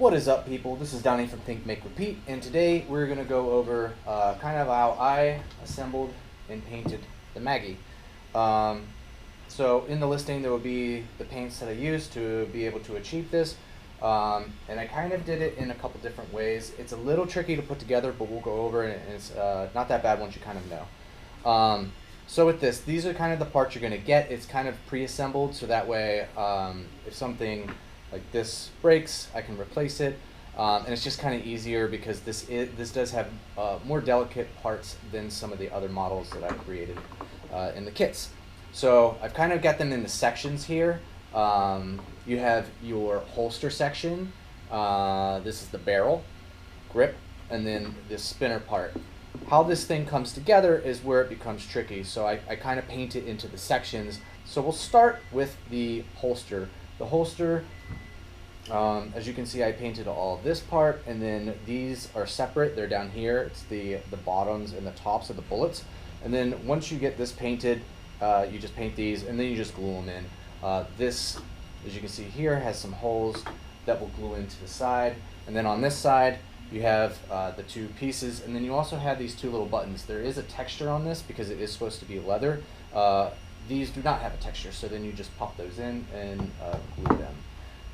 What is up, people? This is Donnie from Think, Make, Repeat, and today we're going to go over kind of how I assembled and painted the Maggie. Um, so in the listing there will be the paints that I used to be able to achieve this, and I kind of did it in a couple different ways. It's a little tricky to put together, but we'll go over it, and it's not that bad once you kind of know. So with this, these are kind of the parts you're going to get. It's kind of pre-assembled, so that way if something like this breaks, I can replace it, and it's just kind of easier because this does have more delicate parts than some of the other models that I created in the kits. So I've kind of got them in the sections here. You have your holster section. This is the barrel, grip, and then this spinner part. How this thing comes together is where it becomes tricky. So I kind of paint it into the sections. So we'll start with the holster. The holster, as you can see, I painted all of this part, and then these are separate. They're down here. It's the bottoms and the tops of the bullets. And then once you get this painted, you just paint these, and then you just glue them in. This, as you can see here, has some holes that will glue into the side. And then on this side, you have the two pieces, and then you also have these two little buttons. There is a texture on this because it is supposed to be leather. These do not have a texture, so then you just pop those in and glue them.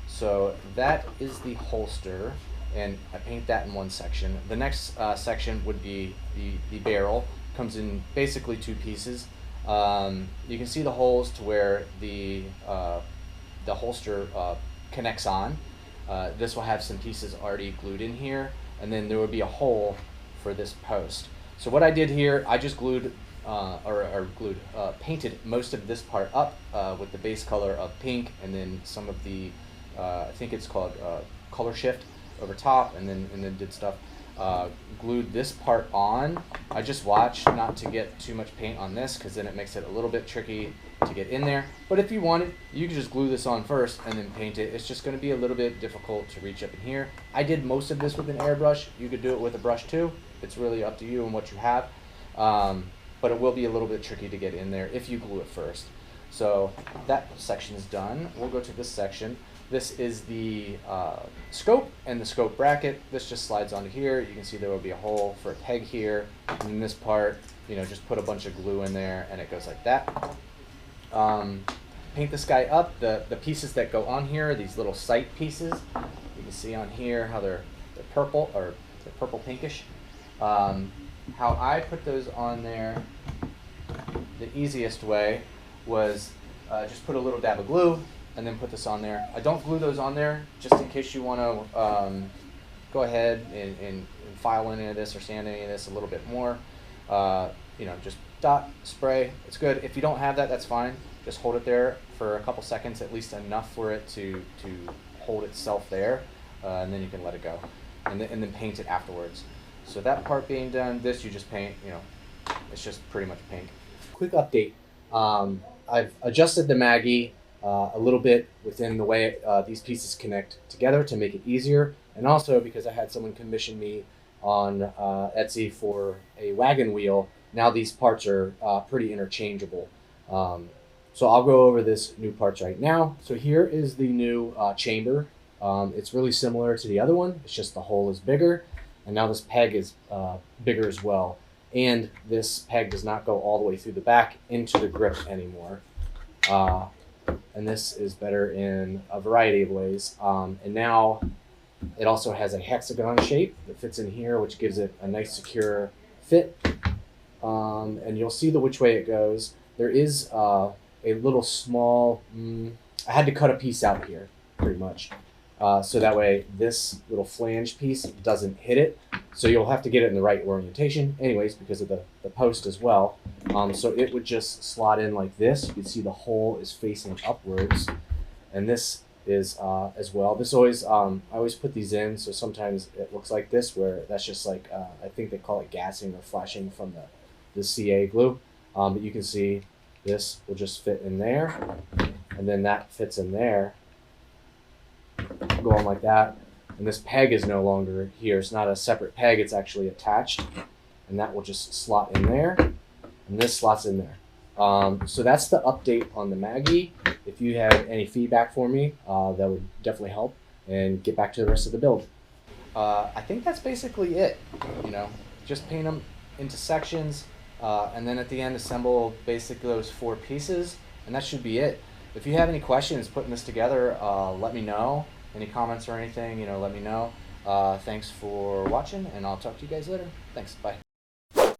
So that is the holster, and I paint that in one section. The next section would be the barrel. Comes in basically two pieces. You can see the holes to where the holster connects on. This will have some pieces already glued in here, and then there would be a hole for this post. So what I did here, I just glued painted most of this part up with the base color of pink, and then some of the I think it's called color shift over top, and then did stuff. Glued this part on. I just watched not to get too much paint on this because then it makes it a little bit tricky to get in there. But if you wanted, you could just glue this on first and then paint it. It's just going to be a little bit difficult to reach up in here. I did most of this with an airbrush. You could do it with a brush too. It's really up to you and what you have. But it will be a little bit tricky to get in there if you glue it first. So that section is done. We'll go to this section. This is the scope and the scope bracket. This just slides onto here. You can see there will be a hole for a peg here. And in this part, just put a bunch of glue in there and it goes like that. Paint this guy up. The pieces that go on here are these little sight pieces. You can see on here how they're purple, or they're purple pinkish. How I put those on there, the easiest way was just put a little dab of glue and then put this on there. I don't glue those on there just in case you want to go ahead and file any of this or sand any of this a little bit more. Just dot, spray, it's good. If you don't have that, that's fine. Just hold it there for a couple seconds, at least enough for it to hold itself there, and then you can let it go. And then paint it afterwards. So that part being done, this you just paint, it's just pretty much pink. Quick update. I've adjusted the Maggie a little bit within the way these pieces connect together to make it easier, and also because I had someone commission me on Etsy for a wagon wheel. Now these parts are pretty interchangeable. So I'll go over this new parts right now. So here is the new chamber. It's really similar to the other one. It's just the hole is bigger, and now this peg is bigger as well. And this peg does not go all the way through the back into the grip anymore. And this is better in a variety of ways. And now it also has a hexagon shape that fits in here, which gives it a nice secure fit. And you'll see which way it goes. There is a little small, I had to cut a piece out here, pretty much. So that way this little flange piece doesn't hit it. So you'll have to get it in the right orientation anyways because of the post as well. So it would just slot in like this. You can see the hole is facing upwards. And this is as well. This always, I always put these in, so sometimes it looks like this, where that's just like, I think they call it gassing or flashing from the CA glue. But you can see this will just fit in there. And then that fits in there. Going like that, and this peg is no longer here. It's not a separate peg, it's actually attached, and that will just slot in there, and this slots in there. So that's the update on the Maggie. If you have any feedback for me, that would definitely help. and get back to the rest of the build. I think that's basically it. You know, just paint them into sections, and then at the end assemble basically those 4 pieces, and that should be it. If you have any questions putting this together, let me know. Any comments or anything, you know, let me know. Thanks for watching, and I'll talk to you guys later. Thanks, bye.